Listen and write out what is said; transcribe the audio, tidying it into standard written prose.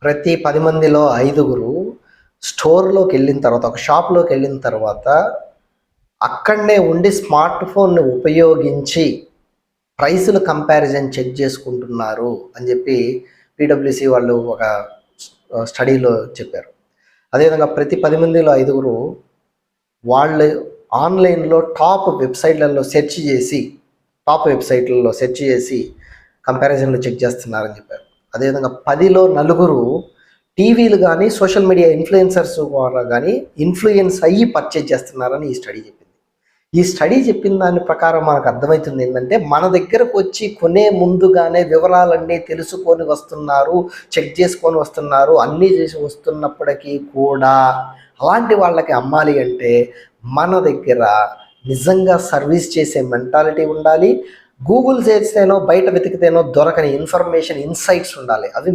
ప్రతి 10 మందిలో 5గురు స్టోర్‌లోకెళ్ళిన తర్వాత, ఒక షాప్‌లోకెళ్ళిన తర్వాత, అక్కడనే ఉండి స్మార్ట్ ఫోన్‌ని ఉపయోగించి ప్రైసులు కంపారిజన్ చెక్ చేసుకుంటున్నారు అని చెప్పి పీడబ్ల్యూసీ వాళ్ళు ఒక స్టడీలో చెప్పారు. అదేవిధంగా ప్రతి 10 మందిలో 5గురు వాళ్ళు ఆన్‌లైన్‌లో టాప్ వెబ్‌సైట్‌లలో సెర్చ్ చేసి కంపారిజన్‌లు చెక్ చేస్తున్నారని చెప్పారు. అదేవిధంగా 10లో నలుగురు టీవీలు గానీ, సోషల్ మీడియా ఇన్‌ఫ్లుయెన్సర్స్ ద్వారా గానీ ఇన్‌ఫ్లుయెన్స్ అయ్యి పర్చేజ్ చేస్తున్నారని ఈ స్టడీ చెప్పింది. ఈ స్టడీ చెప్పిన దాని ప్రకారం మనకు అర్థమవుతుంది ఏంటంటే, మన దగ్గరకు వచ్చి కొనే ముందుగానే వివరాలన్నీ తెలుసుకొని వస్తున్నారు, చెక్ చేసుకొని వస్తున్నారు, అన్నీ చేసి వస్తున్నప్పటికీ కూడా అలాంటి వాళ్ళకి అమ్మాలి అంటే మన దగ్గర నిజంగా సర్వీస్ చేసే మెంటాలిటీ ఉండాలి. గూగుల్ చేస్తేనో, బయట వెతికితేనో దొరకని ఇన్ఫర్మేషన్, ఇన్సైట్స్ ఉండాలి. అవి